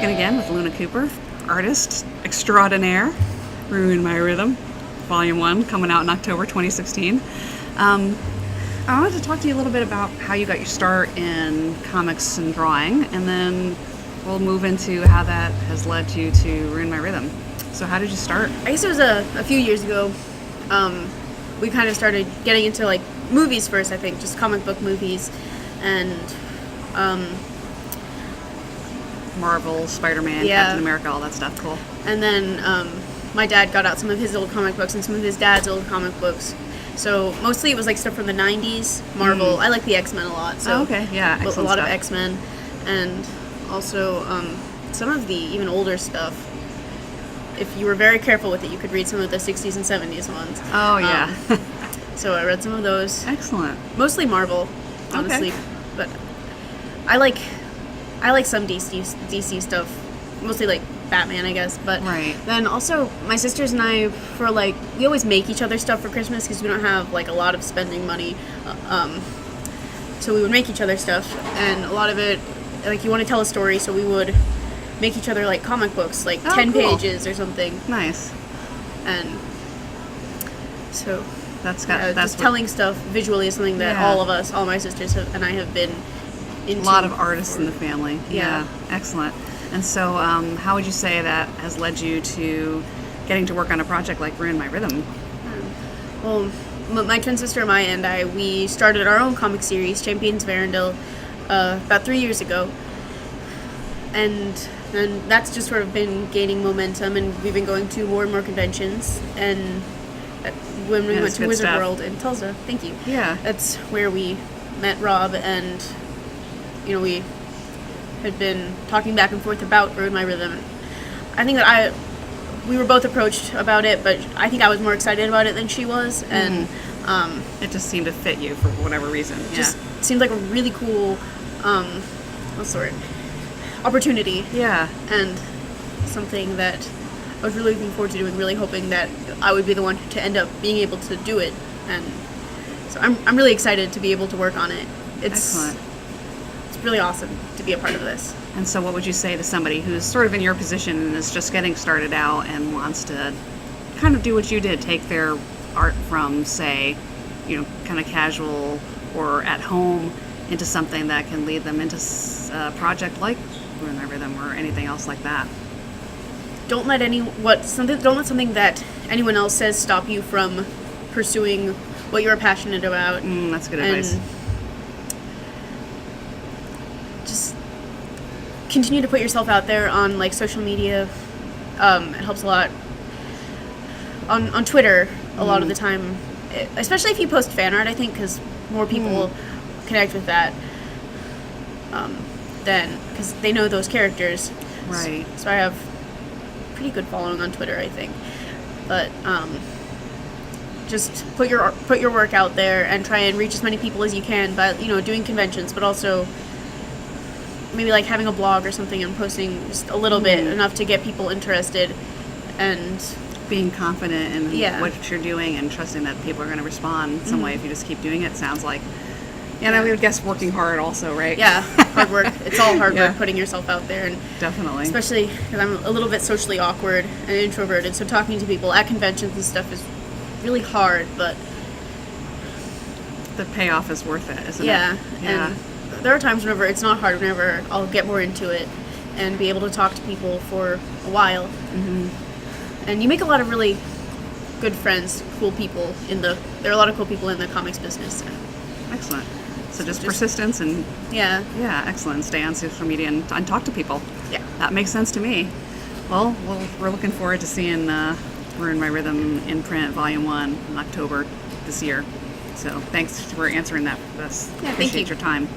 talking again with Luna Cooper, artist extraordinaire, Ruin My Rhythm, Volume 1, coming out in October 2016. I wanted to talk to you a little bit about how you got your start in comics and drawing, and then we'll move into how that has led you to Ruin My Rhythm. So how did you start? I guess it was a few years ago. We kind of started getting into like movies first, I think, just comic book movies, and Marvel, Spider-Man, Yeah. Captain America, all that stuff. Cool. and then my dad got out some of his old comic books and some of his dad's old comic books. So mostly it was like stuff from the 90s, Marvel. I like the X-Men a lot. So Oh, okay. Yeah, a excellent lot of stuff. X-Men, and also some of the even older stuff. If you were very careful with it, you could read some of the 60s and 70s ones. Oh, yeah. So I read some of those. Excellent. Mostly Marvel, honestly. Okay. But I like some DC stuff. Mostly like Batman, I guess. But Right. then also my sisters and I, we always make each other stuff for Christmas because we don't have like a lot of spending money. So we would make each other stuff, and a lot of it, like, you want to tell a story, so we would make each other like comic books, like Oh, 10 cool. pages or something. Nice. And so That's just telling stuff visually is something that Yeah. all my sisters and I have been a into. lot of artists in the family. Yeah. Excellent. And so, how would you say that has led you to getting to work on a project like Ruin My Rhythm? Well, my twin sister Maya and we started our own comic series, Champions of Arendelle, about 3 years ago. And that's just sort of been gaining momentum, and we've been going to more and more conventions. And when we Yeah, went it's to good Wizard stuff. World in Tulsa, thank you. Yeah. That's where we met Rob, and we had been talking back and forth about Ruin My Rhythm. I think that we were both approached about it, but I think I was more excited about it than she was, and It just seemed to fit you for whatever reason. just seemed like a really cool, what's the word, opportunity, Yeah. and something that I was really looking forward to doing, really hoping that I would be the one to end up being able to do it, and so I'm really excited to be able to work on it. Excellent. It's really awesome to be a part of this. And so, what would you say to somebody who's sort of in your position and is just getting started out and wants to kind of do what you did, take their art from, say, kind of casual or at home into something that can lead them into a project like Ruin My Rhythm or anything else like that? Don't let something that anyone else says stop you from pursuing what you're passionate about. That's good advice. And just continue to put yourself out there on like social media. It helps a lot. On Twitter, a lot of the time, especially if you post fan art, I think, because more people connect with that. Then because they know those characters. Right. So I have pretty good following on Twitter, I think. But just put your work out there and try and reach as many people as you can by doing conventions, but also maybe like having a blog or something and posting just a little bit, enough to get people interested, and Being confident in Yeah. what you're doing and trusting that people are going to respond in some way if you just keep doing it. Sounds like, we would guess working hard also, right? yeah, hard work. It's all hard Yeah. work putting yourself out there, and Definitely. especially because I'm a little bit socially awkward and introverted, so talking to people at conventions and stuff is really hard, but The payoff is worth it, isn't yeah, it? Yeah. and there are times whenever it's not hard, whenever I'll get more into it and be able to talk to people for a while. And you make a lot of really good friends, cool people there are a lot of cool people in the comics business. So, Excellent. So just persistence and, yeah. excellent. Stay on social media and talk to people. Yeah. That makes sense to me. Well, we're looking forward to seeing Ruin My Rhythm in print, Volume 1, in October this year. So thanks for answering that with us. Yeah, thank Appreciate you. your time.